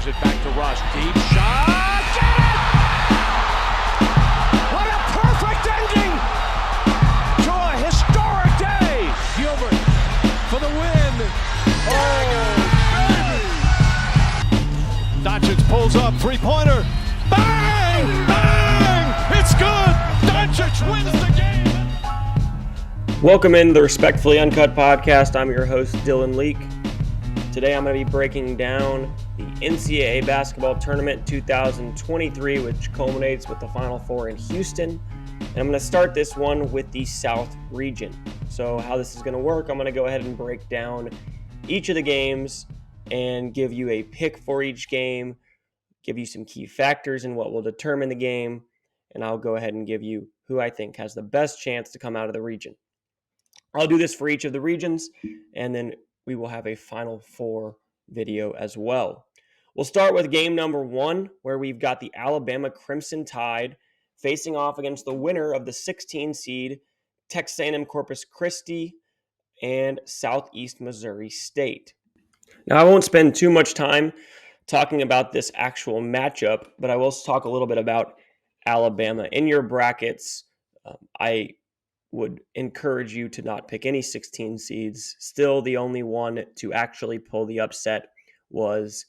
Gives it back to Rush. Deep shot. Get it! What a perfect ending to a historic day. Gilbert for the win. Doncic pulls up. Three-pointer. Bang! Bang! It's good. Doncic wins the game. Welcome in the Respectfully Uncut podcast. I'm your host, Dylan Lieck. Today I'm going to be breaking down the NCAA basketball tournament 2023, which culminates with the Final Four in Houston. And I'm going to start this one with the South region. So how this is going to work, I'm going to go ahead and break down each of the games and give you a pick for each game, give you some key factors in what will determine the game, and I'll go ahead and give you who I think has the best chance to come out of the region. I'll do this for each of the regions, and then we will have a Final Four video as well. We'll start with game number 1, where we've got the Alabama Crimson Tide facing off against the winner of the 16 seed Texas A&M Corpus Christi and Southeast Missouri State. Now, I won't spend too much time talking about this actual matchup, but I will talk a little bit about Alabama. In your brackets, I would encourage you to not pick any 16 seeds. Still, the only one to actually pull the upset was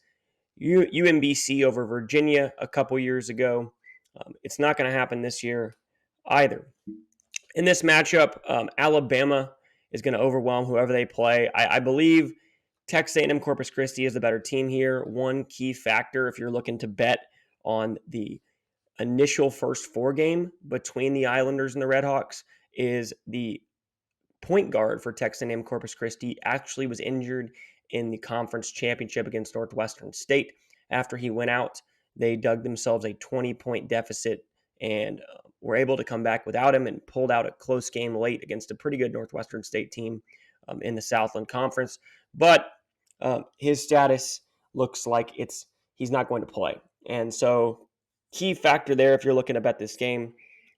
UMBC over Virginia a couple years ago. It's not going to happen this year either. In this matchup, Alabama is going to overwhelm whoever they play. I believe Texas A&M Corpus Christi is the better team here. One key factor, if you're looking to bet on the initial first 4 game between the Islanders and the Redhawks, is the point guard for Texas A&M Corpus Christi actually was injured in the conference championship against Northwestern State. After he went out, they dug themselves a 20-point deficit and were able to come back without him and pulled out a close game late against a pretty good Northwestern State team in the Southland Conference. But his status looks like he's not going to play. And so key factor there, if you're looking to bet this game,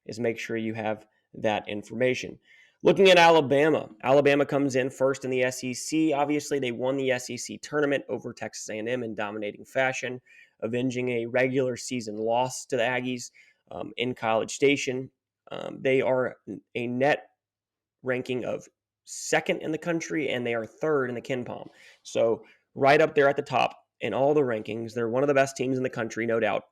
is make sure you have that information. Looking at Alabama comes in first in the SEC. Obviously, they won the SEC tournament over Texas A&M in dominating fashion, avenging a regular season loss to the Aggies in College Station. They are a net ranking of 2nd in the country, and they are 3rd in the KenPom. So right up there at the top in all the rankings. They're one of the best teams in the country, no doubt.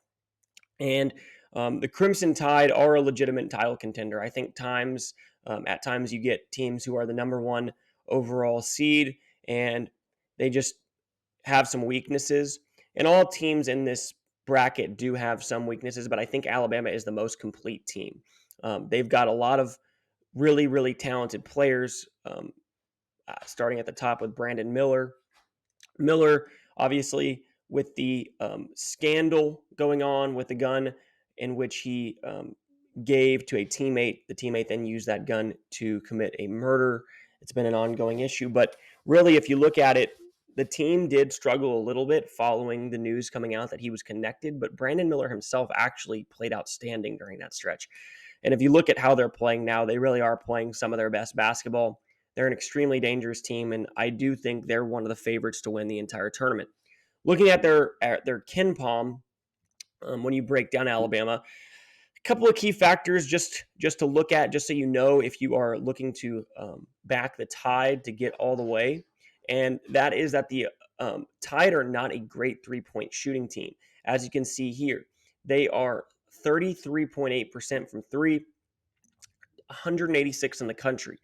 And the Crimson Tide are a legitimate title contender. I think at times you get teams who are the number 1 overall seed, and they just have some weaknesses. And all teams in this bracket do have some weaknesses, but I think Alabama is the most complete team. They've got a lot of really, really talented players, starting at the top with Brandon Miller. Miller, obviously, with the scandal going on with the gun in which he gave to a teammate. The teammate then used that gun to commit a murder. It's been an ongoing issue. But really, if you look at it, the team did struggle a little bit following the news coming out that he was connected. But Brandon Miller himself actually played outstanding during that stretch. And if you look at how they're playing now, they really are playing some of their best basketball. They're an extremely dangerous team, and I do think they're one of the favorites to win the entire tournament. Looking at their KenPom, when you break down Alabama, a couple of key factors just to look at, just so you know if you are looking to back the Tide to get all the way, and that is that the Tide are not a great three-point shooting team. As you can see here, they are 33.8% from 3, 186 in the country.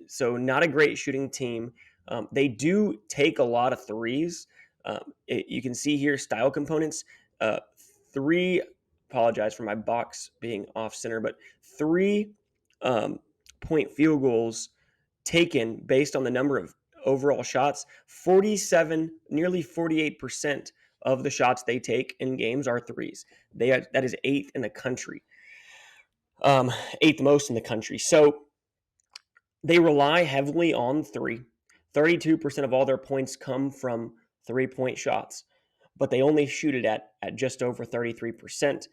So not a great shooting team. They do take a lot of threes. You can see here style components. 3, apologize for my box being off center, but 3-point field goals taken based on the number of overall shots. 47, nearly 48% of the shots they take in games are threes. That is 8th in the country, 8th most in the country. So they rely heavily on 3. 32% of all their points come from 3-point shots, but they only shoot it at just over 33%,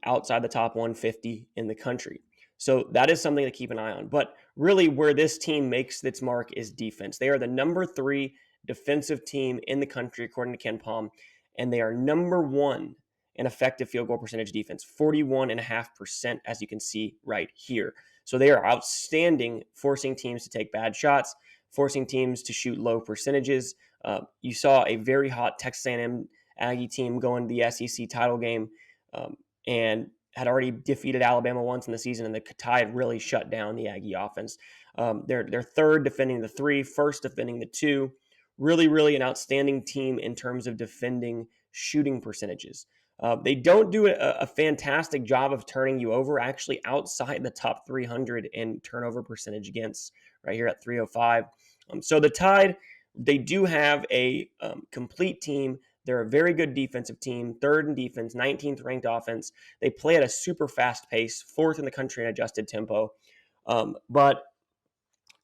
outside the top 150 in the country. So that is something to keep an eye on. But really where this team makes its mark is defense. They are the number 3 defensive team in the country, according to KenPom. and they are number one in effective field goal percentage defense, 41.5%, as you can see right here. So they are outstanding, forcing teams to take bad shots, forcing teams to shoot low percentages. You saw a very hot Texas A&M Aggie team go into the SEC title game and had already defeated Alabama once in the season, and the Tide really shut down the Aggie offense. They're third defending the 3, first defending the 2. Really, really an outstanding team in terms of defending shooting percentages. They don't do a fantastic job of turning you over, actually outside the top 300 in turnover percentage against, right here at 305. So the Tide, they do have a complete team. They're a very good defensive team, third in defense, 19th ranked offense. They play at a super fast pace, fourth in the country in adjusted tempo. But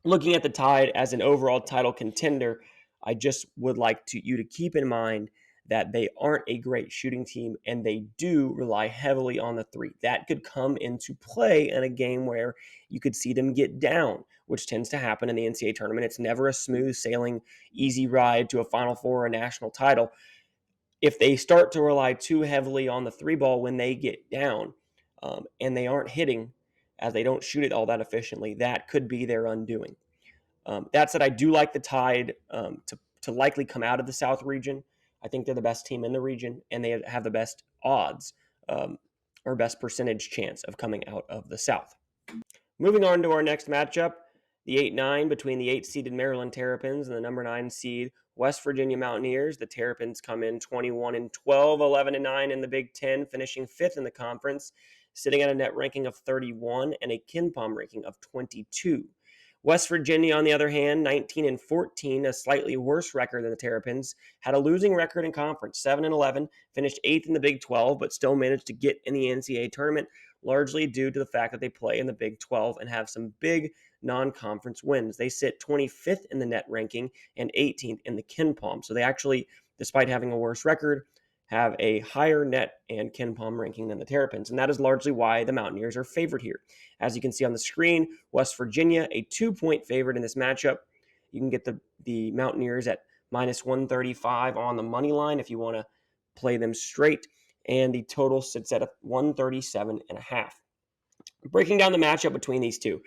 looking at the Tide as an overall title contender, I just would like you to keep in mind that they aren't a great shooting team, and they do rely heavily on the 3. That could come into play in a game where you could see them get down, which tends to happen in the NCAA tournament. It's never a smooth sailing, easy ride to a Final Four or a national title. If they start to rely too heavily on the 3 ball when they get down and they aren't hitting, as they don't shoot it all that efficiently, that could be their undoing. That said, I do like the Tide to likely come out of the South region. I think they're the best team in the region, and they have the best odds or best percentage chance of coming out of the South. Moving on to our next matchup, the 8-9 between the 8-seeded Maryland Terrapins and the number 9 seed West Virginia Mountaineers. The Terrapins come in 21-12, 11-9 in the Big Ten, finishing 5th in the conference, sitting at a net ranking of 31 and a KenPom ranking of 22. West Virginia, on the other hand, 19-14, a slightly worse record than the Terrapins, had a losing record in conference, 7-11, finished 8th in the Big 12, but still managed to get in the NCAA tournament, largely due to the fact that they play in the Big 12 and have some big non-conference wins. They sit 25th in the net ranking and 18th in the KenPom. So they actually, despite having a worse record, have a higher net and KenPom ranking than the Terrapins, and that is largely why the Mountaineers are favored here. As you can see on the screen, West Virginia, a 2-point favorite in this matchup. You can get the Mountaineers at minus 135 on the money line if you want to play them straight, and the total sits at 137.5. Breaking down the matchup between these two,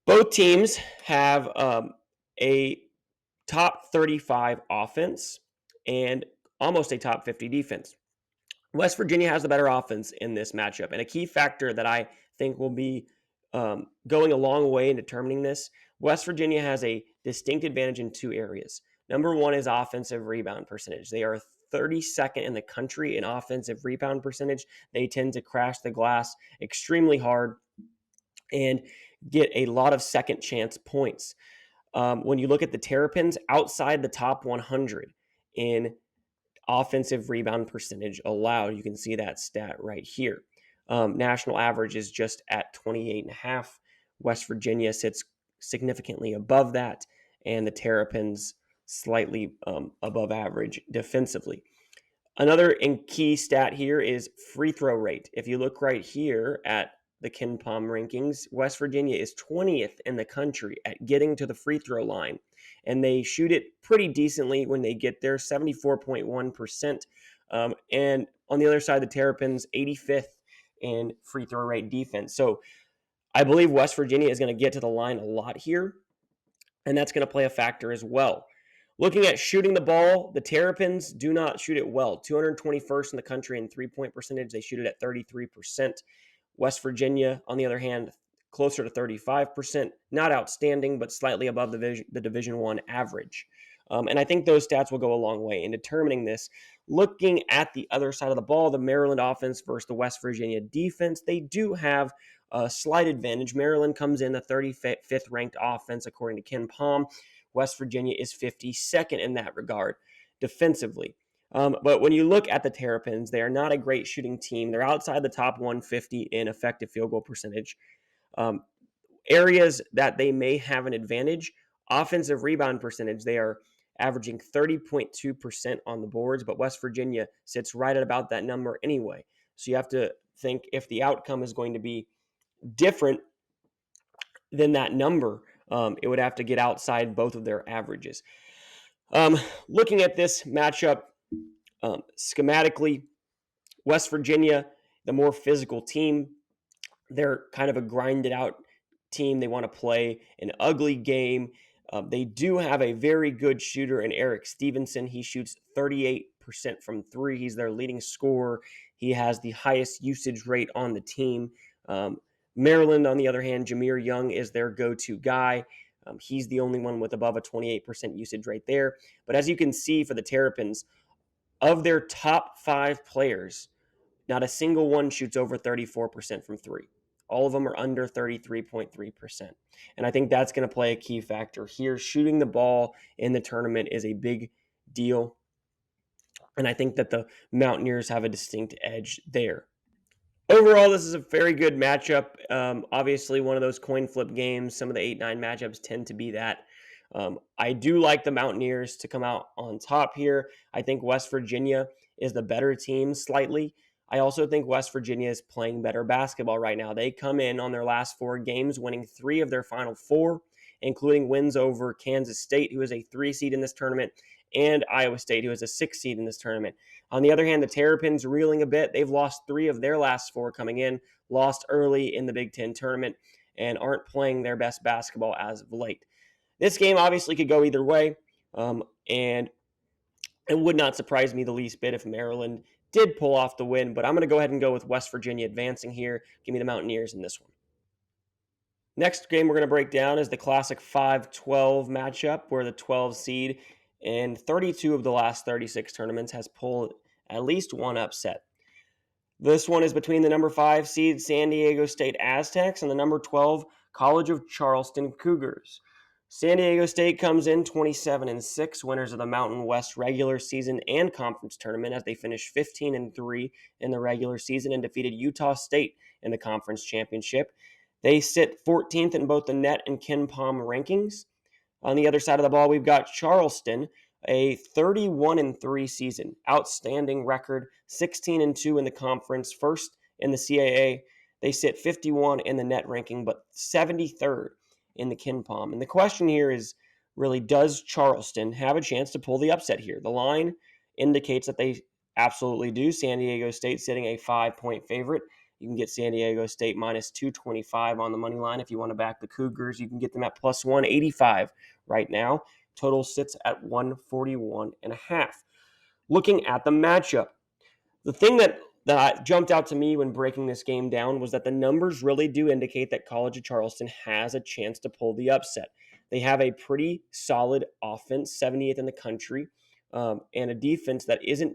both teams have a top 35 offense and almost a top 50 defense. West Virginia has the better offense in this matchup, and a key factor that I think will be going a long way in determining this, West Virginia has a distinct advantage in 2 areas. Number 1 is offensive rebound percentage. They are 32nd in the country in offensive rebound percentage. They tend to crash the glass extremely hard and get a lot of second chance points. When you look at the Terrapins, outside the top 100 in offensive rebound percentage allowed, you can see that stat right here. National average is just at 28.5. West Virginia sits significantly above that, and the Terrapins slightly above average defensively. Another key stat here is free throw rate. If you look right here at the KenPom rankings, West Virginia is 20th in the country at getting to the free throw line, and they shoot it pretty decently when they get there, 74.1%. And on the other side, the Terrapins, 85th in free throw rate defense. So I believe West Virginia is going to get to the line a lot here, and that's going to play a factor as well. Looking at shooting the ball, the Terrapins do not shoot it well. 221st in the country in three-point percentage. They shoot it at 33%. West Virginia, on the other hand, closer to 35%. Not outstanding, but slightly above the Division I average. And I think those stats will go a long way in determining this. Looking at the other side of the ball, the Maryland offense versus the West Virginia defense, they do have a slight advantage. Maryland comes in the 35th ranked offense according to KenPom. West Virginia is 52nd in that regard defensively. But when you look at the Terrapins, they are not a great shooting team. They're outside the top 150 in effective field goal percentage. Areas that they may have an advantage, offensive rebound percentage, they are averaging 30.2% on the boards, but West Virginia sits right at about that number anyway. So you have to think if the outcome is going to be different than that number, it would have to get outside both of their averages. Looking at this matchup, Schematically, West Virginia, the more physical team, they're kind of a grinded out team. They want to play an ugly game. They do have a very good shooter in Eric Stevenson. He shoots 38% from three. He's their leading scorer. He has the highest usage rate on the team. Maryland, on the other hand, Jameer Young is their go-to guy. He's the only one with above a 28% usage rate there. But as you can see for the Terrapins, of their top 5 players, not a single one shoots over 34% from three. All of them are under 33.3%. And I think that's going to play a key factor here. Shooting the ball in the tournament is a big deal. And I think that the Mountaineers have a distinct edge there. Overall, this is a very good matchup. Obviously, one of those coin flip games. Some of the 8-9 matchups tend to be that. I do like the Mountaineers to come out on top here. I think West Virginia is the better team slightly. I also think West Virginia is playing better basketball right now. They come in on their last 4 games, winning 3 of their final 4, including wins over Kansas State, who is a 3 seed in this tournament, and Iowa State, who is a 6 seed in this tournament. On the other hand, the Terrapins reeling a bit. They've lost 3 of their last 4 coming in, lost early in the Big Ten tournament, and aren't playing their best basketball as of late. This game obviously could go either way, and it would not surprise me the least bit if Maryland did pull off the win, but I'm going to go ahead and go with West Virginia advancing here. Give me the Mountaineers in this one. Next game we're going to break down is the classic 5-12 matchup, where the 12 seed in 32 of the last 36 tournaments has pulled at least one upset. This one is between the number 5 seed San Diego State Aztecs and the number 12 College of Charleston Cougars. San Diego State comes in 27-6, winners of the Mountain West regular season and conference tournament, as they finished 15-3 in the regular season and defeated Utah State in the conference championship. They sit 14th in both the net and KenPom rankings. On the other side of the ball, we've got Charleston, a 31-3 season, outstanding record, 16-2 in the conference, first in the CAA. They sit 51 in the net ranking, but 73rd in the KenPom. And the question here is really, does Charleston have a chance to pull the upset here? The line indicates that they absolutely do. San Diego State sitting a 5-point favorite. You can get San Diego State minus 225 on the money line. If you want to back the Cougars, you can get them at plus 185 right now. Total sits at 141.5. Looking at the matchup, the thing that jumped out to me when breaking this game down was that the numbers really do indicate that College of Charleston has a chance to pull the upset. They have a pretty solid offense, 78th in the country, and a defense that isn't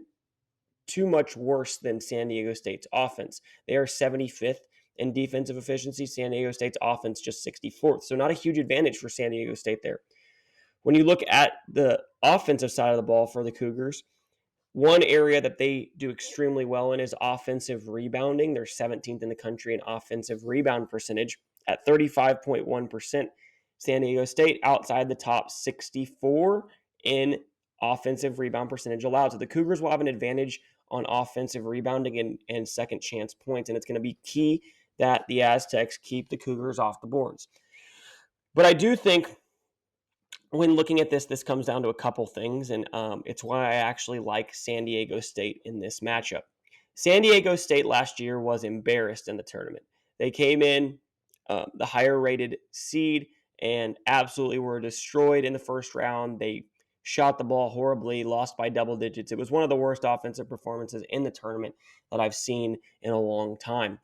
too much worse than San Diego State's offense. They are 75th in defensive efficiency. San Diego State's offense just 64th. So not a huge advantage for San Diego State there. When you look at the offensive side of the ball for the Cougars, one area that they do extremely well in is offensive rebounding. They're 17th in the country in offensive rebound percentage at 35.1%. San Diego State outside the top 64 in offensive rebound percentage allowed. So the Cougars will have an advantage on offensive rebounding and second chance points, and it's going to be key that the Aztecs keep the Cougars off the boards. But I do think when looking at this comes down to a couple things, and it's why I actually like San Diego State in this matchup. San Diego State last year was embarrassed in the tournament. They came in the higher-rated seed and absolutely were destroyed in the first round. They shot the ball horribly, lost by double digits. It was one of the worst offensive performances in the tournament that I've seen in a long time.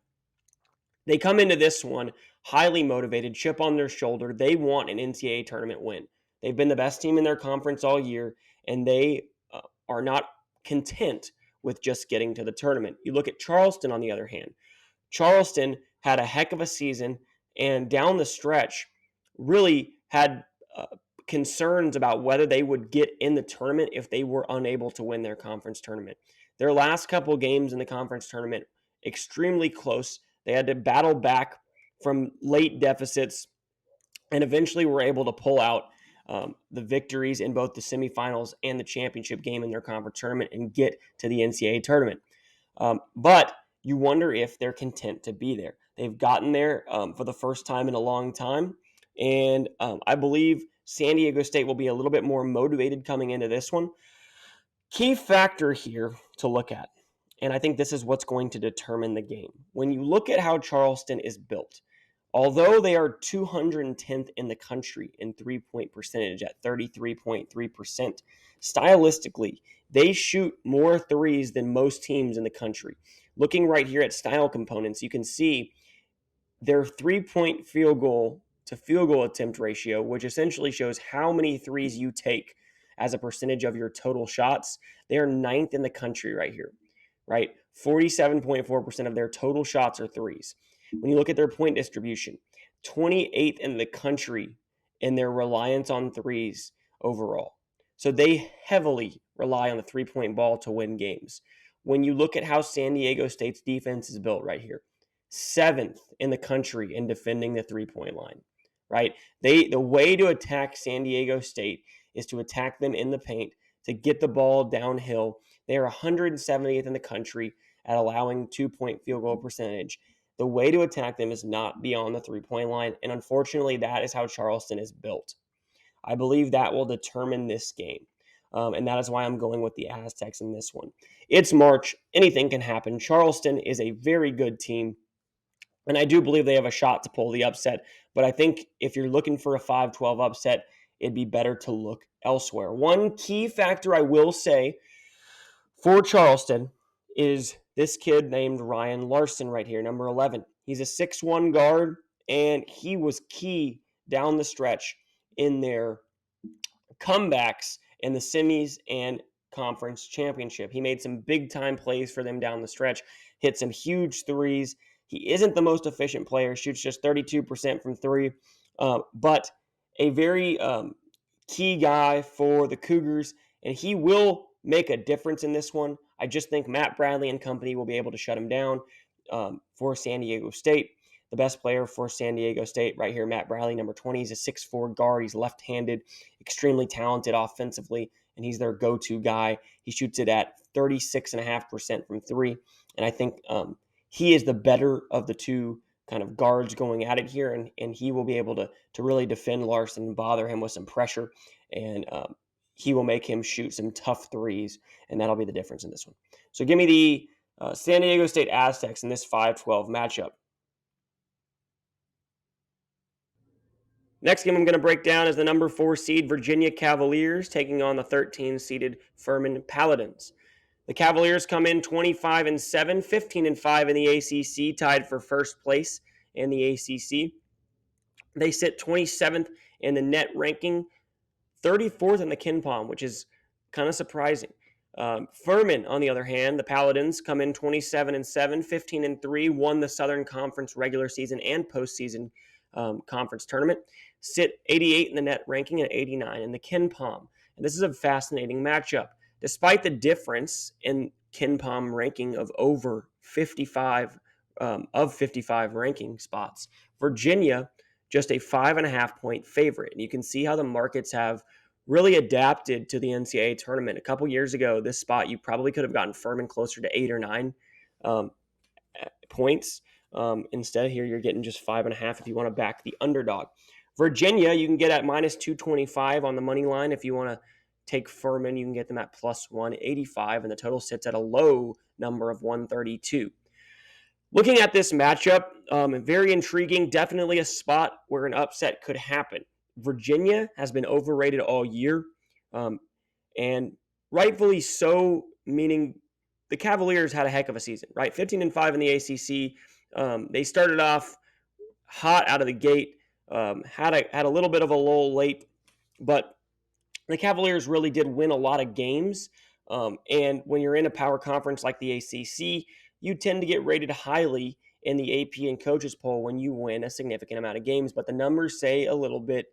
They come into this one highly motivated, chip on their shoulder. They want an NCAA tournament win. They've been the best team in their conference all year, and they are not content with just getting to the tournament. You look at Charleston, on the other hand. Charleston had a heck of a season, and down the stretch really had concerns about whether they would get in the tournament if they were unable to win their conference tournament. Their last couple games in the conference tournament, extremely close. They had to battle back from late deficits and eventually were able to pull out the victories in both the semifinals and the championship game in their conference tournament and get to the NCAA tournament. But you wonder if they're content to be there. They've gotten there for the first time in a long time, and I believe San Diego State will be a little bit more motivated coming into this one. Key factor here to look at, and I think this is what's going to determine the game. When you look at how Charleston is built, although they are 210th in the country in three-point percentage at 33.3%, stylistically, they shoot more threes than most teams in the country. Looking right here at style components, you can see their three-point field goal to field goal attempt ratio, which essentially shows how many threes you take as a percentage of your total shots. They are ninth in the country right here, right? 47.4% of their total shots are threes. When you look at their point distribution, 28th in the country in their reliance on threes overall. So they heavily rely on the three-point ball to win games. When you look at how San Diego State's defense is built right here, 7th in the country in defending the three-point line, right? The way to attack San Diego State is to attack them in the paint, to get the ball downhill. They are 170th in the country at allowing two-point field goal percentage. The way to attack them is not beyond the three-point line, and unfortunately, that is how Charleston is built. I believe that will determine this game, and that is why I'm going with the Aztecs in this one. It's March. Anything can happen. Charleston is a very good team. And I do believe they have a shot to pull the upset. But I think if you're looking for a 5-12 upset, it'd be better to look elsewhere. One key factor I will say for Charleston is this kid named Ryan Larson right here, number 11. He's a 6'1 guard, and he was key down the stretch in their comebacks in the semis and conference championship. He made some big-time plays for them down the stretch, hit some huge threes. He isn't the most efficient player, shoots just 32% from three, but a very key guy for the Cougars, and he will make a difference in this one. I just think Matt Bradley and company will be able to shut him down for San Diego State. The best player for San Diego State right here, Matt Bradley, number 20. He's a 6'4 guard. He's left-handed, extremely talented offensively, and he's their go-to guy. He shoots it at 36.5% from three, and I think he is the better of the two kind of guards going at it here, and he will be able to really defend Larson and bother him with some pressure, and he will make him shoot some tough threes, and that'll be the difference in this one. So give me the San Diego State Aztecs in this 5-12 matchup. Next game I'm going to break down is the number 4 seed Virginia Cavaliers taking on the 13-seeded Furman Paladins. The Cavaliers come in 25-7, 15-5 in the ACC, tied for first place in the ACC. They sit 27th in the net ranking, 34th in the KenPom, which is kind of surprising. Furman, on the other hand, the Paladins come in 27-7, 15-3, won the Southern Conference regular season and postseason conference tournament, sit 88 in the net ranking and 89 in the KenPom. And this is a fascinating matchup. Despite the difference in KenPom ranking of over 55 ranking spots, Virginia just a 5.5 point favorite. And you can see how the markets have really adapted to the NCAA tournament. A couple years ago, this spot, you probably could have gotten Furman closer to 8 or 9 points. Instead, here you're getting just 5.5 if you want to back the underdog. Virginia, you can get at minus 225 on the money line. If you want to take Furman, you can get them at plus 185, and the total sits at a low number of 132. Looking at this matchup, very intriguing. Definitely a spot where an upset could happen. Virginia has been overrated all year, and rightfully so, meaning the Cavaliers had a heck of a season, right? 15-5 in the ACC. They started off hot out of the gate, had a little bit of a lull late, but the Cavaliers really did win a lot of games. And when you're in a power conference like the ACC, you tend to get rated highly in the AP and coaches poll when you win a significant amount of games. But the numbers say a little bit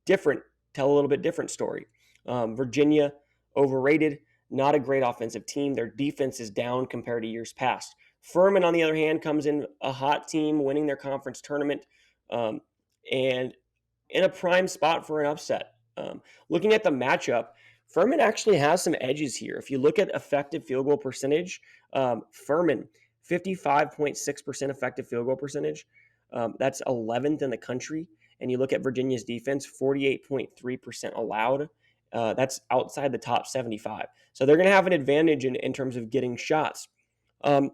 different, tell a little bit different story. Virginia, overrated, not a great offensive team. Their defense is down compared to years past. Furman, on the other hand, comes in a hot team, winning their conference tournament, and in a prime spot for an upset. Looking at the matchup, Furman actually has some edges here. If you look at effective field goal percentage, Furman, 55.6% effective field goal percentage. That's 11th in the country. And you look at Virginia's defense, 48.3% allowed. That's outside the top 75. So they're going to have an advantage in terms of getting shots. And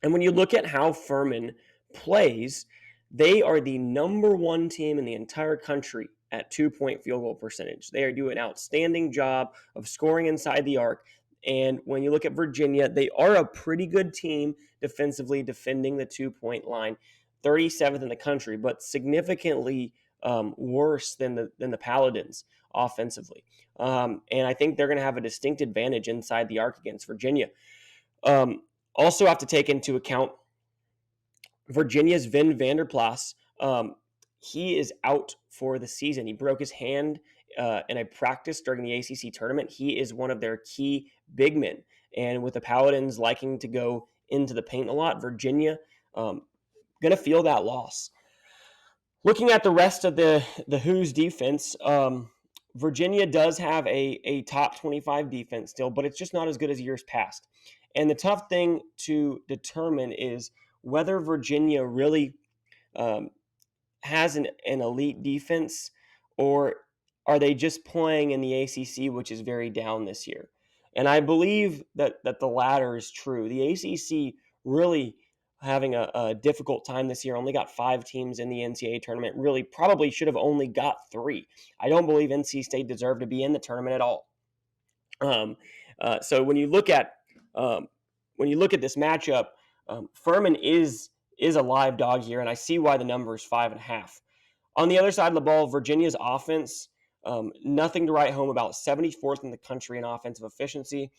when you look at how Furman plays, they are the number one team in the entire country at 2-point field goal percentage. They are doing an outstanding job of scoring inside the arc. And when you look at Virginia, they are a pretty good team defensively, defending the 2-point line, 37th in the country, but significantly worse than the Paladins offensively. And I think they're going to have a distinct advantage inside the arc against Virginia. Also have to take into account Virginia's Vin Vanderplas. He is out for the season. He broke his hand in a practice during the ACC tournament. He is one of their key big men. And with the Paladins liking to go into the paint a lot, Virginia going to feel that loss. Looking at the rest of the Who's defense, Virginia does have a top 25 defense still, but it's just not as good as years past. And the tough thing to determine is whether Virginia really has an elite defense, or are they just playing in the ACC, which is very down this year. And I believe that the latter is true. The ACC really having a difficult time this year, only got 5 teams in the NCAA tournament, really probably should have only got 3. I don't believe NC State deserved to be in the tournament at all. So when you look at this matchup, Furman is a live dog here, and I see why the number is 5.5. On the other side of the ball, Virginia's offense, nothing to write home about. 74th in the country in offensive efficiency.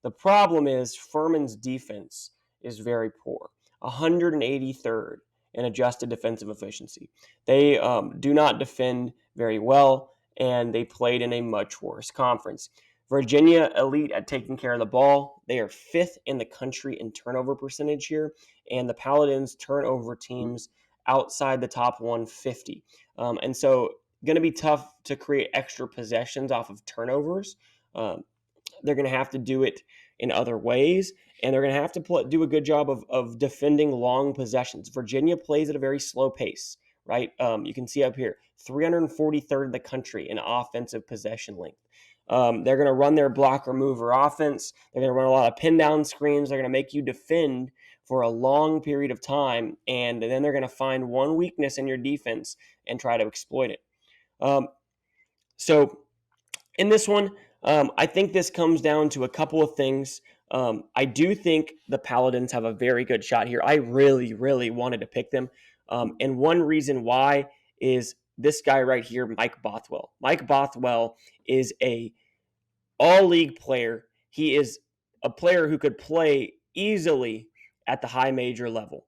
The problem is Furman's defense is very poor. 183rd in adjusted defensive efficiency. They do not defend very well, and they played in a much worse conference. Virginia, elite at taking care of the ball. They are 5th in the country in turnover percentage here, and the Paladins turnover teams outside the top 150. And so going to be tough to create extra possessions off of turnovers. They're going to have to do it in other ways, and they're going to have to do a good job of defending long possessions. Virginia plays at a very slow pace, right? You can see up here, 343rd in the country in offensive possession length. They're going to run their blocker mover offense. They're going to run a lot of pin down screens. They're going to make you defend for a long period of time, and then they're going to find one weakness in your defense and try to exploit it. So in this one, I think this comes down to a couple of things. I do think the Paladins have a very good shot here. I really, really wanted to pick them. And one reason why is this guy right here, Mike Bothwell. Mike Bothwell is a all-league player. He is a player who could play easily at the high major level,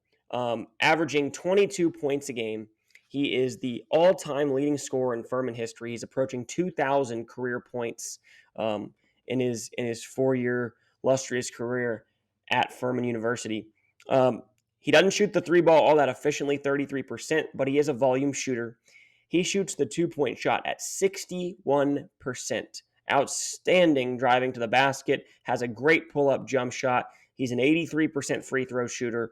averaging 22 points a game. He is the all-time leading scorer in Furman history. He's approaching 2,000 career points in his 4-year illustrious career at Furman University. He doesn't shoot the 3-ball all that efficiently, 33%, but he is a volume shooter. He shoots the 2-point shot at 61%. Outstanding driving to the basket, has a great pull-up jump shot. He's an 83% free throw shooter.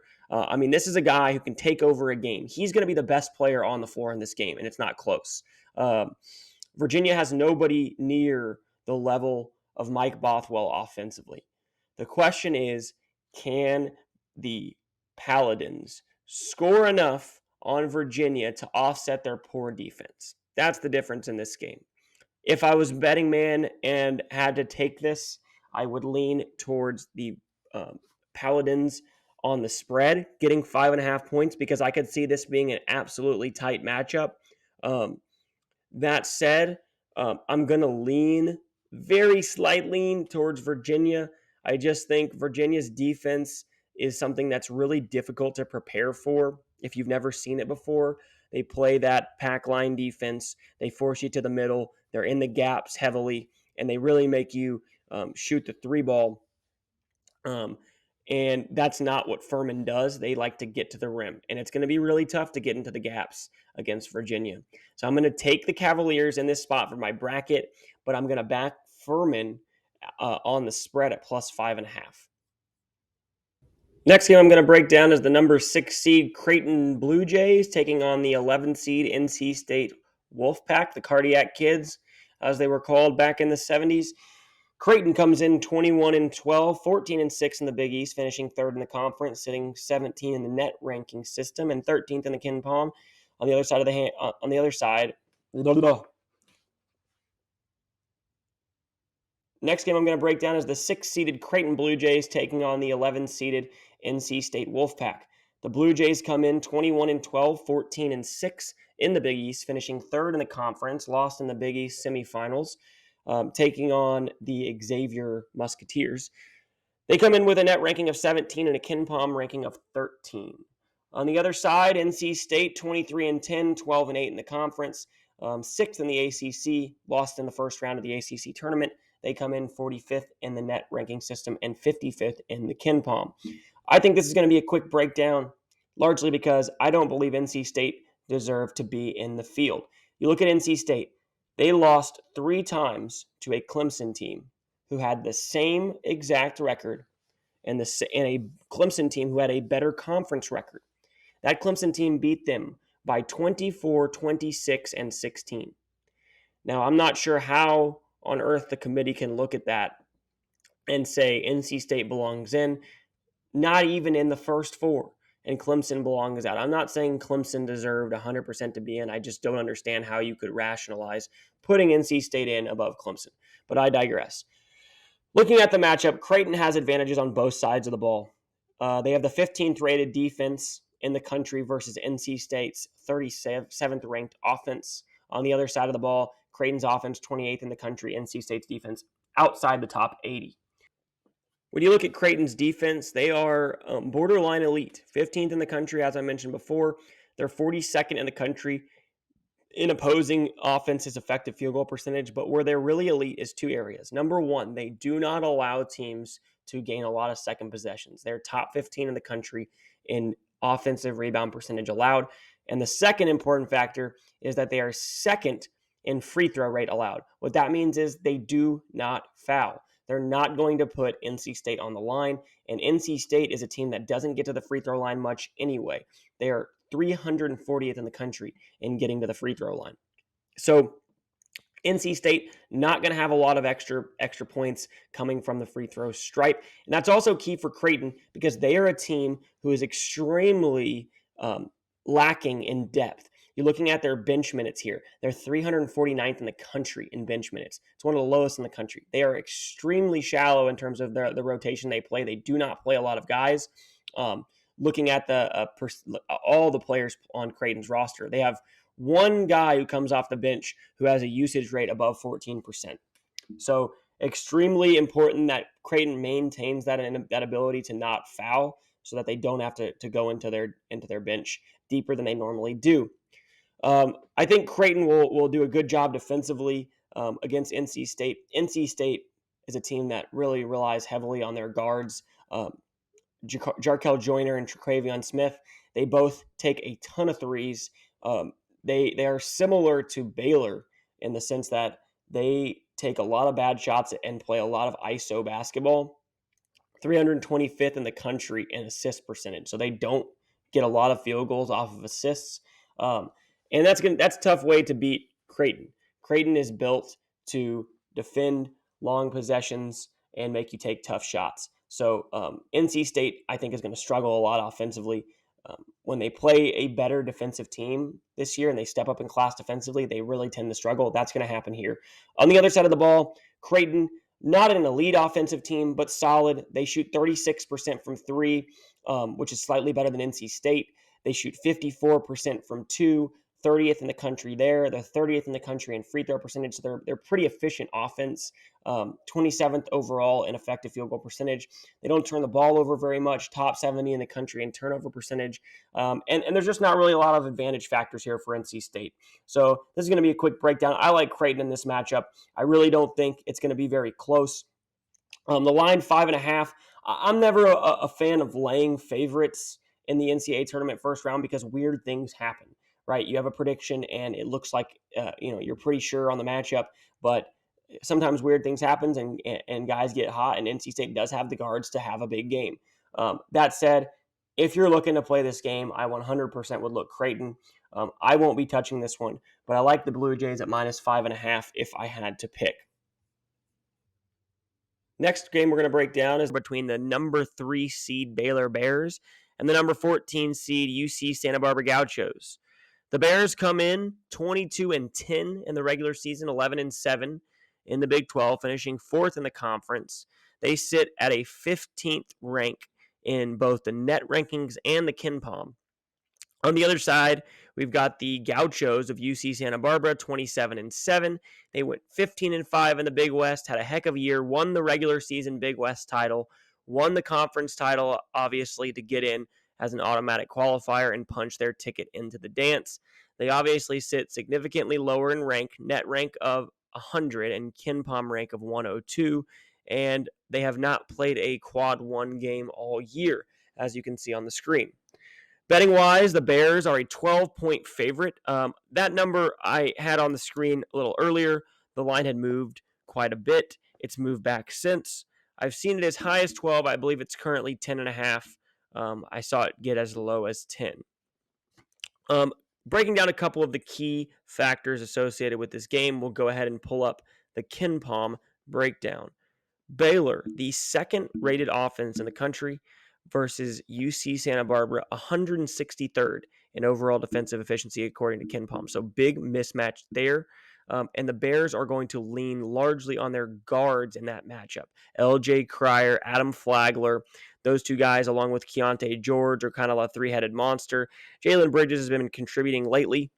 This is a guy who can take over a game. He's going to be the best player on the floor in this game, and it's not close. Virginia has nobody near the level of Mike Bothwell offensively. The question is, can the Paladins score enough on Virginia to offset their poor defense? That's the difference in this game. If I was betting man and had to take this, I would lean towards the Paladins on the spread, getting 5.5 points, because I could see this being an absolutely tight matchup. That said, I'm going to lean very slight lean towards Virginia. I just think Virginia's defense is something that's really difficult to prepare for if you've never seen it before. They play that pack line defense. They force you to the middle. They're in the gaps heavily, and they really make you shoot the 3-ball. And that's not what Furman does. They like to get to the rim, and it's going to be really tough to get into the gaps against Virginia. So I'm going to take the Cavaliers in this spot for my bracket, but I'm going to back Furman on the spread at plus 5.5. Next game I'm going to break down is the number 6 seed Creighton Blue Jays taking on the 11 seed NC State Wolfpack, the Cardiac Kids. as they were called back in the 70s. Creighton comes in 21-12, 14-6 in the Big East, finishing third in the conference, sitting 17 in the net ranking system and 13th in the Ken Palm. On the other side of next game I'm going to break down is the 6-seeded Creighton Blue Jays taking on the 11-seeded NC State Wolfpack. The Blue Jays come in 21-12, 14-6 in the Big East, finishing third in the conference, lost in the Big East semifinals, taking on the Xavier Musketeers. They come in with a net ranking of 17 and a Ken Palm ranking of 13. On the other side, NC State 23-10, 12-8 in the conference, sixth in the ACC, lost in the first round of the ACC tournament. They come in 45th in the net ranking system and 55th in the Ken Palm. I think this is going to be a quick breakdown, largely because I don't believe NC State deserve to be in the field. You look at NC State, they lost 3 times to a Clemson team who had the same exact record and a Clemson team who had a better conference record. That Clemson team beat them by 24, 26, and 16. Now, I'm not sure how on earth the committee can look at that and say NC State belongs in, not even in the first 4, and Clemson belongs out. I'm not saying Clemson deserved 100% to be in. I just don't understand how you could rationalize putting NC State in above Clemson. But I digress. Looking at the matchup, Creighton has advantages on both sides of the ball. They have the 15th rated defense in the country versus NC State's 37th ranked offense. On the other side of the ball, Creighton's offense 28th in the country, NC State's defense outside the top 80. When you look at Creighton's defense, they are borderline elite. 15th in the country, as I mentioned before. They're 42nd in the country in opposing offense's effective field goal percentage, but where they're really elite is 2 areas. Number 1, they do not allow teams to gain a lot of second possessions. They're top 15 in the country in offensive rebound percentage allowed. And the second important factor is that they are second in free throw rate allowed. What that means is they do not foul. They're not going to put NC State on the line, and NC State is a team that doesn't get to the free throw line much anyway. They are 340th in the country in getting to the free throw line. So NC State not going to have a lot of extra points coming from the free throw stripe. And that's also key for Creighton because they are a team who is extremely lacking in depth. You're looking at their bench minutes here. They're 349th in the country in bench minutes. It's one of the lowest in the country. They are extremely shallow in terms of the rotation they play. They do not play a lot of guys. Looking at all the players on Creighton's roster, they have one guy who comes off the bench who has a usage rate above 14%. So extremely important that Creighton maintains that ability to not foul so that they don't have to go into their bench deeper than they normally do. I think Creighton will do a good job defensively against NC State. NC State is a team that really relies heavily on their guards. Jarkel Joyner and Traquavion Smith, they both take a ton of threes. They are similar to Baylor in the sense that they take a lot of bad shots and play a lot of ISO basketball. 325th in the country in assist percentage. So they don't get a lot of field goals off of assists. And that's a tough way to beat Creighton. Creighton is built to defend long possessions and make you take tough shots. So NC State, I think, is going to struggle a lot offensively. When they play a better defensive team this year and they step up in class defensively, they really tend to struggle. That's going to happen here. On the other side of the ball, Creighton, not an elite offensive team, but solid. They shoot 36% from 3, which is slightly better than NC State. They shoot 54% from 2, 30th in the country there. They're 30th in the country in free throw percentage. So they're pretty efficient offense. 27th overall in effective field goal percentage. They don't turn the ball over very much. Top 70 in the country in turnover percentage. And there's just not really a lot of advantage factors here for NC State. So this is going to be a quick breakdown. I like Creighton in this matchup. I really don't think it's going to be very close. The line 5.5. I'm never a fan of laying favorites in the NCAA tournament first round because weird things happen, right? You have a prediction and it looks like you're pretty sure on the matchup, but sometimes weird things happen and guys get hot, and NC State does have the guards to have a big game. That said, if you're looking to play this game, I 100% would look Creighton. I won't be touching this one, but I like the Blue Jays at -5.5 if I had to pick. Next game we're going to break down is between the number 3 seed Baylor Bears and the number 14 seed UC Santa Barbara Gauchos. The Bears come in 22-10 in the regular season, 11-7 in the Big 12, finishing 4th in the conference. They sit at a 15th rank in both the net rankings and the KenPom. On the other side, we've got the Gauchos of UC Santa Barbara, 27-7. They went 15-5 in the Big West, had a heck of a year, won the regular season Big West title, won the conference title, obviously, to get in as an automatic qualifier and punch their ticket into the dance. They obviously sit significantly lower in rank, net rank of 100 and KenPom rank of 102, and they have not played a quad 1 game all year, as you can see on the screen. Betting wise, the Bears are a 12-point favorite. That number I had on the screen a little earlier. The line had moved quite a bit. It's moved back since. I've seen it as high as 12. I believe it's currently 10.5. I saw it get as low as 10. Breaking down a couple of the key factors associated with this game, we'll go ahead and pull up the KenPom breakdown. Baylor, the second rated offense in the country, versus UC Santa Barbara, 163rd in overall defensive efficiency according to KenPom. So big mismatch there. And the Bears are going to lean largely on their guards in that matchup. LJ Cryer, Adam Flagler, those two guys, along with Keontae George, are kind of a three-headed monster. Jalen Bridges has been contributing lately,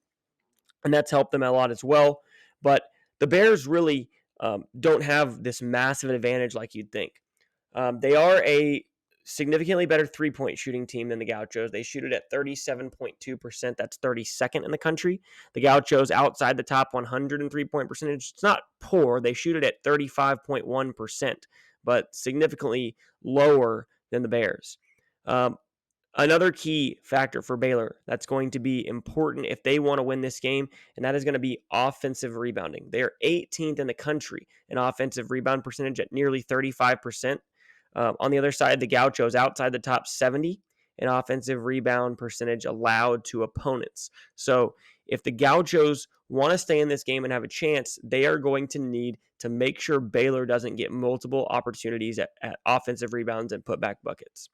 and that's helped them a lot as well. But the Bears really don't have this massive advantage like you'd think. They are a significantly better three-point shooting team than the Gauchos. They shoot it at 37.2%. That's 32nd in the country. The Gauchos outside the top 100 in three-point percentage. It's not poor. They shoot it at 35.1%, but significantly lower than the Bears. Another key factor for Baylor that's going to be important if they want to win this game, and that is going to be offensive rebounding. They are 18th in the country in offensive rebound percentage at nearly 35%. On the other side, the Gauchos outside the top 70 in offensive rebound percentage allowed to opponents. So if the Gauchos want to stay in this game and have a chance, they are going to need to make sure Baylor doesn't get multiple opportunities at offensive rebounds and putback buckets.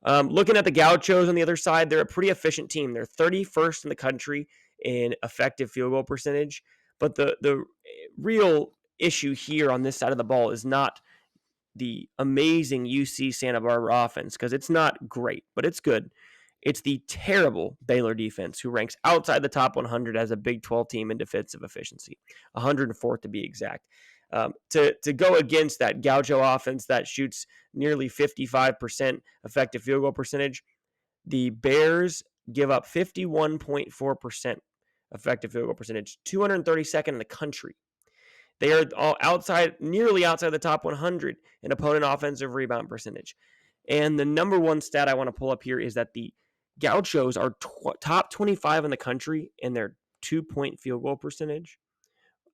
Looking at the Gauchos on the other side, they're a pretty efficient team. They're 31st in the country in effective field goal percentage. But the real issue here on this side of the ball is not the amazing UC Santa Barbara offense, because it's not great, but it's good. It's the terrible Baylor defense, who ranks outside the top 100 as a Big 12 team in defensive efficiency, 104th to be exact. To go against that Gaucho offense that shoots nearly 55% effective field goal percentage, the Bears give up 51.4% effective field goal percentage, 232nd in the country. They are all nearly outside the top 100 in opponent offensive rebound percentage. And the number one stat I want to pull up here is that the Gauchos are top 25 in the country in their 2-point field goal percentage.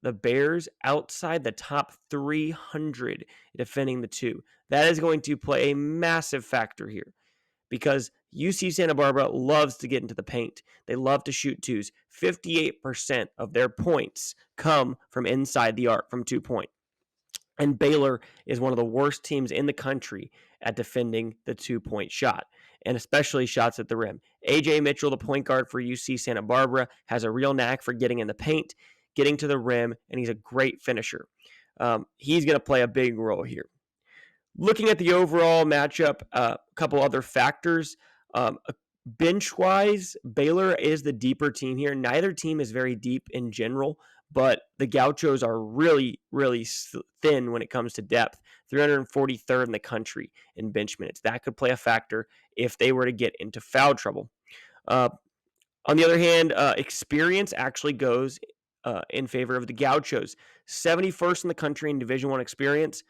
The Bears outside the top 300 defending the two. That is going to play a massive factor here, because UC Santa Barbara loves to get into the paint. They love to shoot twos. 58% of their points come from inside the arc, from 2-point. And Baylor is one of the worst teams in the country at defending the 2-point shot, and especially shots at the rim. A.J. Mitchell, the point guard for UC Santa Barbara, has a real knack for getting in the paint, getting to the rim, and he's a great finisher. He's going to play a big role here. Looking at the overall matchup, a couple other factors. Bench-wise, Baylor is the deeper team here. Neither team is very deep in general, but the Gauchos are really, really thin when it comes to depth. 343rd in the country in bench minutes. That could play a factor if they were to get into foul trouble. On the other hand, experience actually goes in favor of the Gauchos. 71st in the country in Division I experience.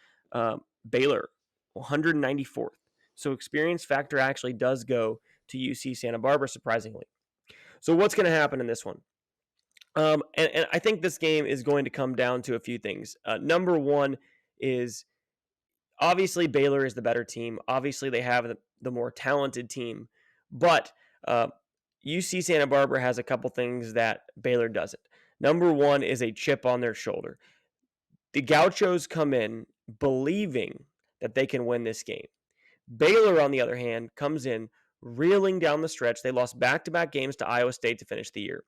Baylor, 194th. So experience factor actually does go to UC Santa Barbara, surprisingly. So what's going to happen in this one? And I think this game is going to come down to a few things. Number one is, obviously Baylor is the better team. Obviously they have the more talented team. But UC Santa Barbara has a couple things that Baylor doesn't. Number one is a chip on their shoulder. The Gauchos come in believing that they can win this game. Baylor, on the other hand, comes in reeling down the stretch. They lost back-to-back games to Iowa State to finish the year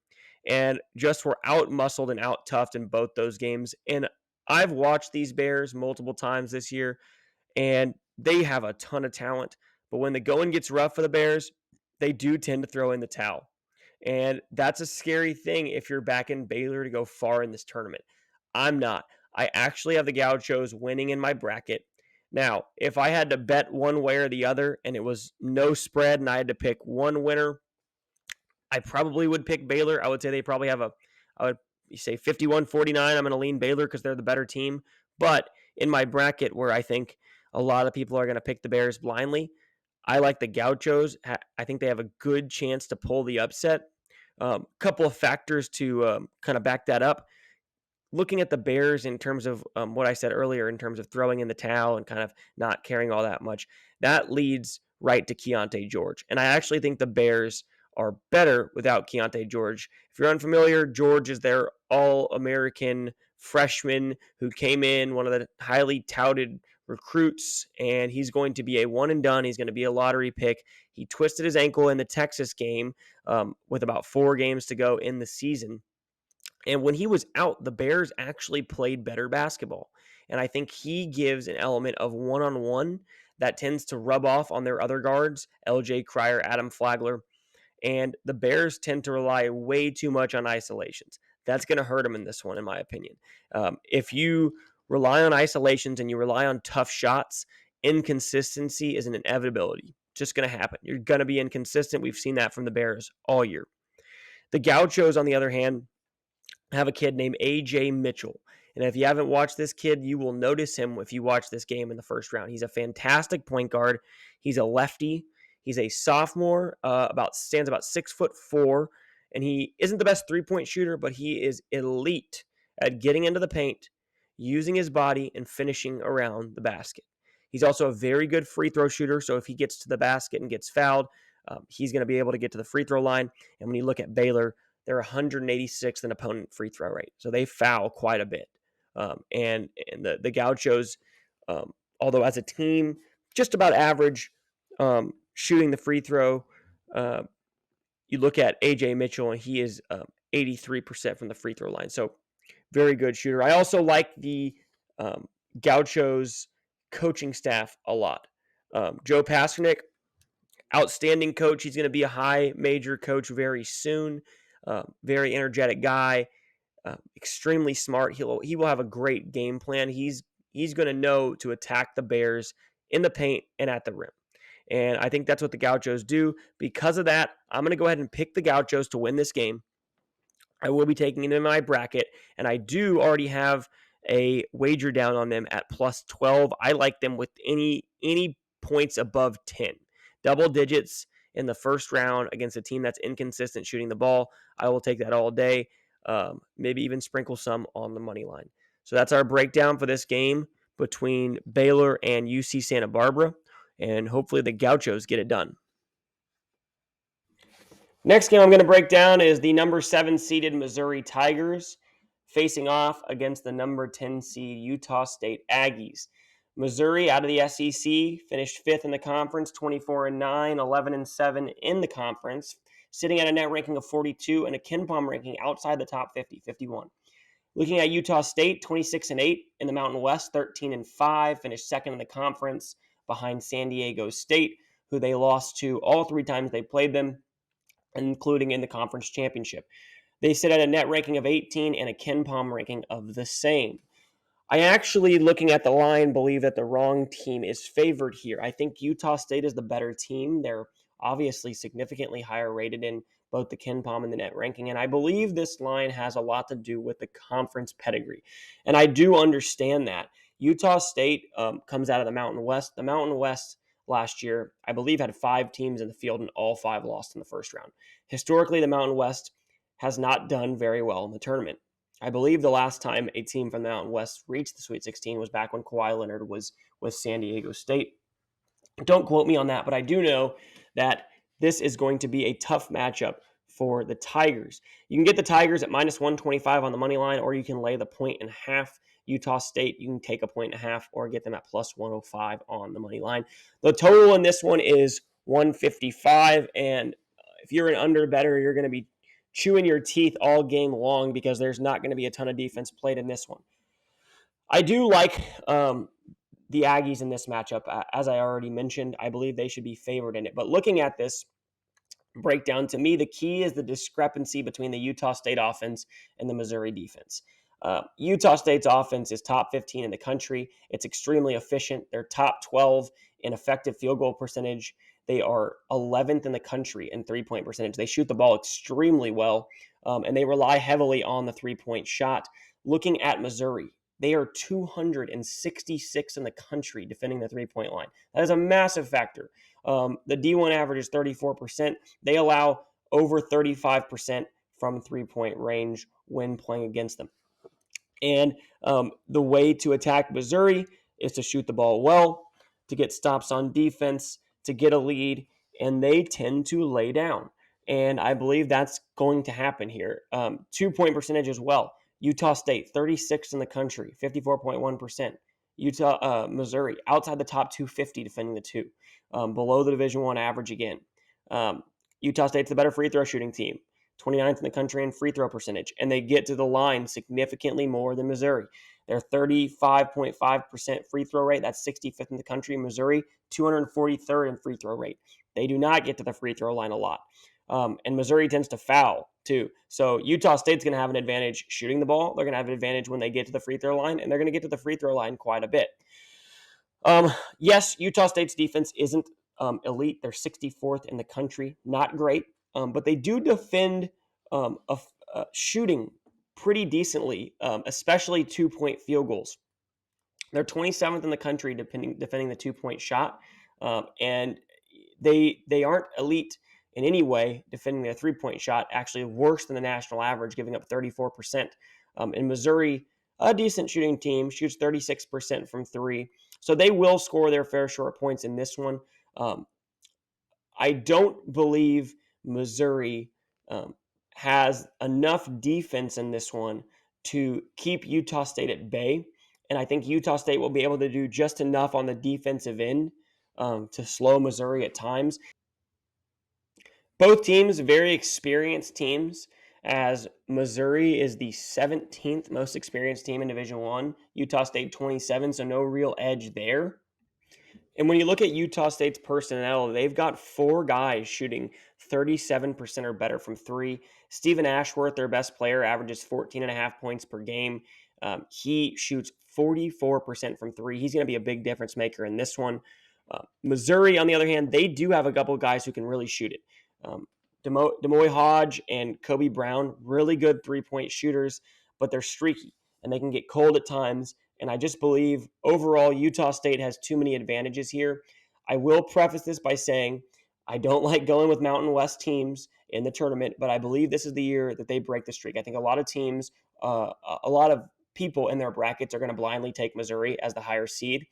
and just were out-muscled and out-toughed in both those games. And I've watched these Bears multiple times this year, and they have a ton of talent. But when the going gets rough for the Bears, they do tend to throw in the towel. And that's a scary thing if you're backing Baylor to go far in this tournament. I'm not. I actually have the Gauchos winning in my bracket. Now, if I had to bet one way or the other and it was no spread and I had to pick one winner, I probably would pick Baylor. I would say they probably have I would say 51-49. I'm going to lean Baylor because they're the better team. But in my bracket where I think a lot of people are going to pick the Bears blindly, I like the Gauchos. I think they have a good chance to pull the upset. Couple of factors to kind of back that up. Looking at the Bears in terms of what I said earlier, in terms of throwing in the towel and kind of not caring all that much, that leads right to Keontae George. And I actually think the Bears are better without Keontae George. If you're unfamiliar, George is their All-American freshman who came in, one of the highly touted recruits, and he's going to be a one and done. He's going to be a lottery pick. He twisted his ankle in the Texas game with about 4 games to go in the season. And when he was out, the Bears actually played better basketball. And I think he gives an element of one-on-one that tends to rub off on their other guards, LJ Cryer, Adam Flagler. And the Bears tend to rely way too much on isolations. That's going to hurt them in this one, in my opinion. If you rely on isolations and you rely on tough shots, inconsistency is an inevitability. Just going to happen. You're going to be inconsistent. We've seen that from the Bears all year. The Gauchos, on the other hand, have a kid named A.J. Mitchell. And if you haven't watched this kid, you will notice him if you watch this game in the first round. He's a fantastic point guard. He's a lefty. He's a sophomore, stands about 6'4", and he isn't the best three-point shooter, but he is elite at getting into the paint, using his body, and finishing around the basket. He's also a very good free throw shooter, so if he gets to the basket and gets fouled, he's going to be able to get to the free throw line. And when you look at Baylor, they're 186th in opponent free throw rate, so they foul quite a bit. And the Gauchos, although as a team, just about average shooting the free throw. You look at A.J. Mitchell, and he is 83% from the free throw line, so very good shooter. I also like the Gauchos coaching staff a lot. Joe Pasternak, outstanding coach. He's going to be a high major coach very soon. Very energetic guy, extremely smart. He will have a great game plan. He's going to know to attack the Bears in the paint and at the rim. And I think that's what the Gauchos do. Because of that, I'm going to go ahead and pick the Gauchos to win this game. I will be taking them in my bracket, and I do already have a wager down on them at plus 12. I like them with any points above 10. Double digits in the first round against a team that's inconsistent shooting the ball. I will take that all day. Maybe even sprinkle some on the money line. So that's our breakdown for this game between Baylor and UC Santa Barbara, and hopefully the Gauchos get it done. Next game I'm going to break down is the number 7 seeded Missouri Tigers facing off against the number 10 seed Utah State Aggies. Missouri, out of the SEC, finished 5th in the conference, 24-9, 11-7 in the conference, sitting at a net ranking of 42 and a KenPom ranking outside the top 50, 51. Looking at Utah State, 26-8 in the Mountain West, 13-5, finished 2nd in the conference behind San Diego State, who they lost to all 3 times they played them, including in the conference championship. They sit at a net ranking of 18 and a KenPom ranking of the same. I actually, looking at the line, believe that the wrong team is favored here. I think Utah State is the better team. They're obviously significantly higher rated in both the KenPom and the net ranking, and I believe this line has a lot to do with the conference pedigree. And I do understand that. Utah State comes out of the Mountain West. The Mountain West last year, I believe, had 5 teams in the field, and all 5 lost in the first round. Historically, the Mountain West has not done very well in the tournament. I believe the last time a team from the Mountain West reached the Sweet 16 was back when Kawhi Leonard was with San Diego State. Don't quote me on that, but I do know that this is going to be a tough matchup for the Tigers. You can get the Tigers at minus 125 on the money line, or you can lay the 1.5. Utah State, you can take a 1.5 or get them at plus 105 on the money line. The total in this one is 155, and if you're an under better, you're going to be chewing your teeth all game long because there's not going to be a ton of defense played in this one. I do like the Aggies in this matchup. As I already mentioned, I believe they should be favored in it. But looking at this breakdown, to me, the key is the discrepancy between the Utah State offense and the Missouri defense. Utah State's offense is top 15 in the country. It's extremely efficient. They're top 12 in effective field goal percentage. They are 11th in the country in three-point percentage. They shoot the ball extremely well, and they rely heavily on the three-point shot. Looking at Missouri, they are 266 in the country defending the three-point line. That is a massive factor. The D1 average is 34%. They allow over 35% from three-point range when playing against them. And the way to attack Missouri is to shoot the ball well, to get stops on defense, to get a lead, and they tend to lay down. And I believe that's going to happen here. 2-point percentage as well. Utah State, 36th in the country, 54.1%. Missouri, outside the top 250 defending the two, below the Division I average again. Utah State's the better free throw shooting team, 29th in the country in free throw percentage, and they get to the line significantly more than Missouri. They're 35.5% free throw rate. That's 65th in the country. Missouri, 243rd in free throw rate. They do not get to the free throw line a lot. And Missouri tends to foul too. So Utah State's going to have an advantage shooting the ball. They're going to have an advantage when they get to the free throw line, and they're going to get to the free throw line quite a bit. Yes, Utah State's defense isn't elite. They're 64th in the country. Not great, but they do defend shooting pretty decently, especially 2-point field goals. They're 27th in the country defending the 2-point shot, and they aren't elite in any way defending their 3-point shot, actually worse than the national average, giving up 34%. In Missouri, a decent shooting team, shoots 36% from three. So they will score their fair share of points in this one. I don't believe Missouri has enough defense in this one to keep Utah State at bay. And I think Utah State will be able to do just enough on the defensive end to slow Missouri at times. Both teams, very experienced teams, as Missouri is the 17th most experienced team in Division I. Utah State 27, so no real edge there. And when you look at Utah State's personnel, they've got 4 guys shooting 37% or better from three. Stephen Ashworth, their best player, averages 14.5 points per game. He shoots 44% from three. He's going to be a big difference maker in this one. Missouri, on the other hand, they do have a couple of guys who can really shoot it. Demoy Hodge and Kobe Brown, really good three-point shooters, but they're streaky and they can get cold at times. And I just believe overall Utah State has too many advantages here. I will preface this by saying I don't like going with Mountain West teams in the tournament, but I believe this is the year that they break the streak. I think a lot of teams, a lot of people in their brackets are going to blindly take Missouri as the higher seed.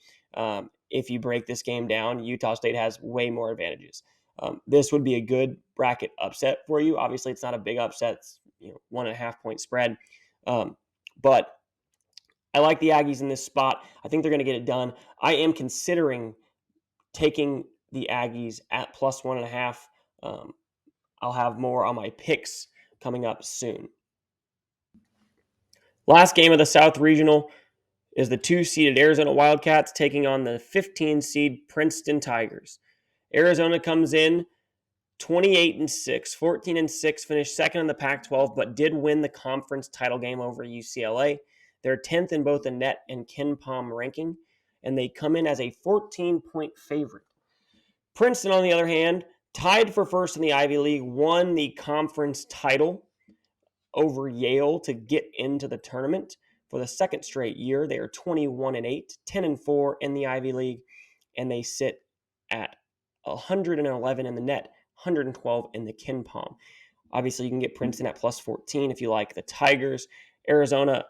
If you break this game down, Utah State has way more advantages. This would be a good bracket upset for you. Obviously, it's not a big upset. It's 1.5 point spread. But I like the Aggies in this spot. I think they're going to get it done. I am considering taking the Aggies at plus 1.5. I'll have more on my picks coming up soon. Last game of the South Regional is the 2-seeded Arizona Wildcats taking on the 15-seed Princeton Tigers. Arizona comes in 28-6, 14-6, finished second in the Pac-12, but did win the conference title game over UCLA. They're 10th in both the net and KenPom ranking, and they come in as a 14-point favorite. Princeton, on the other hand, tied for first in the Ivy League, won the conference title over Yale to get into the tournament for the second straight year. They are 21-8, 10-4 in the Ivy League, and they sit at 111 in the net, 112 in the KenPom. Obviously, you can get Princeton at plus 14 if you like the Tigers. Arizona,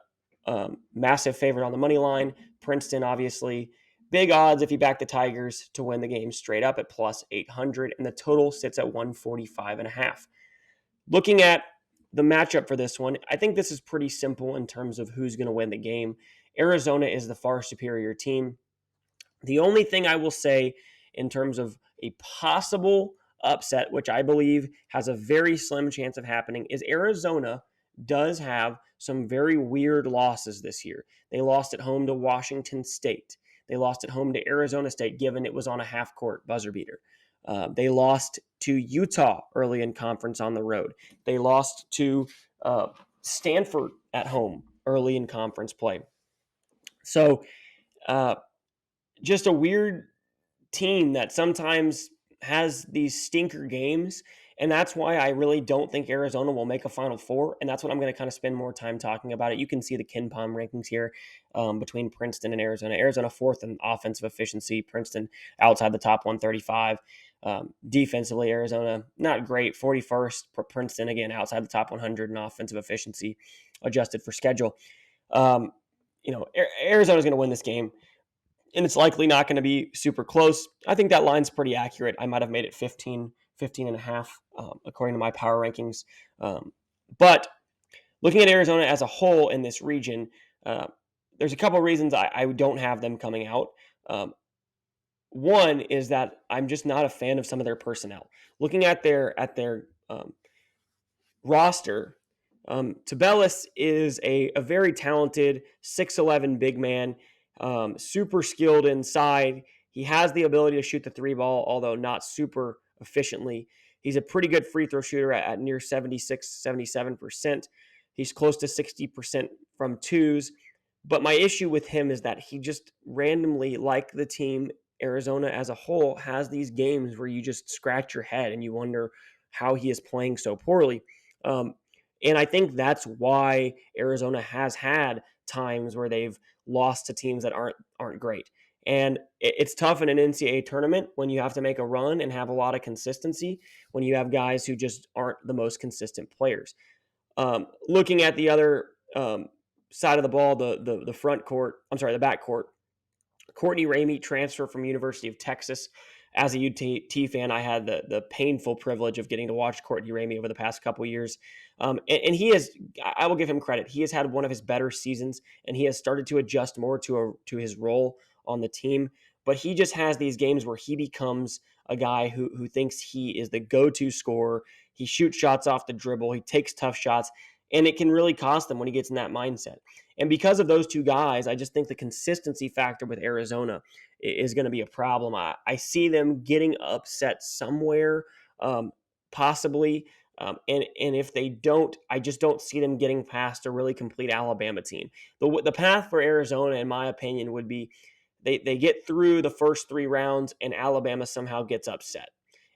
massive favorite on the money line. Princeton, obviously, big odds if you back the Tigers to win the game straight up at plus 800, and the total sits at 145.5. Looking at the matchup for this one, I think this is pretty simple in terms of who's going to win the game. Arizona is the far superior team. The only thing I will say in terms of a possible upset, which I believe has a very slim chance of happening, is Arizona does have some very weird losses this year. They lost at home to Washington State. They lost at home to Arizona State, given it was on a half-court buzzer beater. They lost to Utah early in conference on the road. They lost to Stanford at home early in conference play. So, just a weird team that sometimes has these stinker games. And that's why I really don't think Arizona will make a Final Four. And that's what I'm going to kind of spend more time talking about it. You can see the KenPom rankings here between Princeton and Arizona. Arizona fourth in offensive efficiency. Princeton outside the top 135. Defensively, Arizona not great. 41st. Princeton, again, outside the top 100 in offensive efficiency, adjusted for schedule. Arizona's going to win this game. And it's likely not going to be super close. I think that line's pretty accurate. I might have made it 15 and a half, according to my power rankings. But looking at Arizona as a whole in this region, there's a couple of reasons I don't have them coming out. One is that I'm just not a fan of some of their personnel. Looking at their roster, Tabellis is a very talented 6'11" big man. Super skilled inside. He has the ability to shoot the three ball, although not super efficiently. He's a pretty good free throw shooter at near 76, 77%. He's close to 60% from twos. But my issue with him is that he just randomly, like the team, Arizona as a whole, has these games where you just scratch your head and you wonder how he is playing so poorly. And I think that's why Arizona has had times where they've lost to teams that aren't great. And it's tough in an NCAA tournament when you have to make a run and have a lot of consistency when you have guys who just aren't the most consistent players. Looking at the other side of the ball, the back court, Courtney Ramey transfer from University of Texas. As a UT fan, I had the painful privilege of getting to watch Courtney Ramey over the past couple of years. And he has, I will give him credit, he has had one of his better seasons, and he has started to adjust more to his role on the team. But he just has these games where he becomes a guy who thinks he is the go-to scorer. He shoots shots off the dribble. He takes tough shots, and it can really cost them when he gets in that mindset. And because of those two guys, I just think the consistency factor with Arizona is going to be a problem. I see them getting upset somewhere, possibly. And if they don't, I just don't see them getting past a really complete Alabama team. The path for Arizona, in my opinion, would be they get through the first three rounds and Alabama somehow gets upset.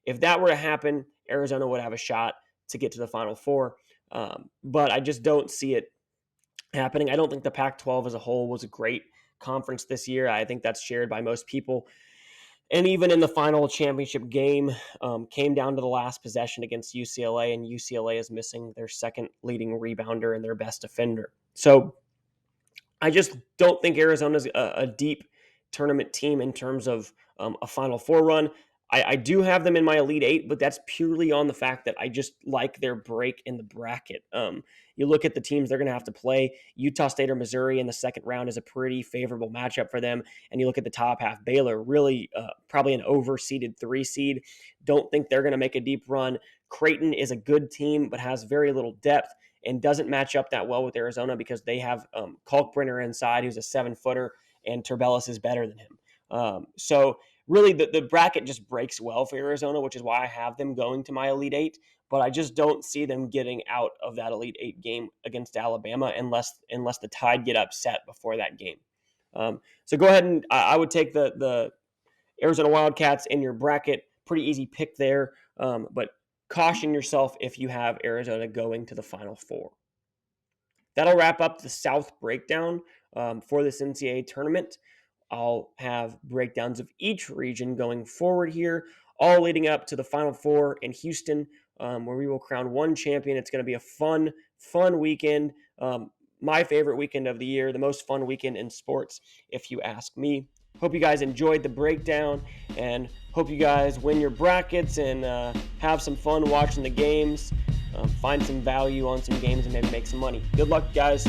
If that were to happen, Arizona would have a shot to get to the Final Four. But I just don't see it happening. I don't think the Pac-12 as a whole was a great conference this year. I think that's shared by most people. And even in the final championship game, came down to the last possession against UCLA, and UCLA is missing their second leading rebounder and their best defender. So I just don't think Arizona's a deep tournament team in terms of a Final Four run. I do have them in my Elite Eight, but that's purely on the fact that I just like their break in the bracket. You look at the teams they're going to have to play. Utah State or Missouri in the second round is a pretty favorable matchup for them. And you look at the top half, Baylor, really probably an overseeded 3 seed. Don't think they're going to make a deep run. Creighton is a good team, but has very little depth and doesn't match up that well with Arizona because they have Kalkbrenner inside, who's a 7-footer, and Turbellis is better than him. So really, the bracket just breaks well for Arizona, which is why I have them going to my Elite Eight. But I just don't see them getting out of that Elite Eight game against Alabama unless the Tide get upset before that game. So go ahead and I would take the Arizona Wildcats in your bracket. Pretty easy pick there, but caution yourself if you have Arizona going to the Final Four. That'll wrap up the South breakdown for this NCAA tournament. I'll have breakdowns of each region going forward here, all leading up to the Final Four in Houston, where we will crown one champion. It's going to be a fun weekend. My favorite weekend of the year, the most fun weekend in sports, if you ask me. Hope you guys enjoyed the breakdown, and hope you guys win your brackets and have some fun watching the games. find some value on some games and maybe make some money. Good luck, guys.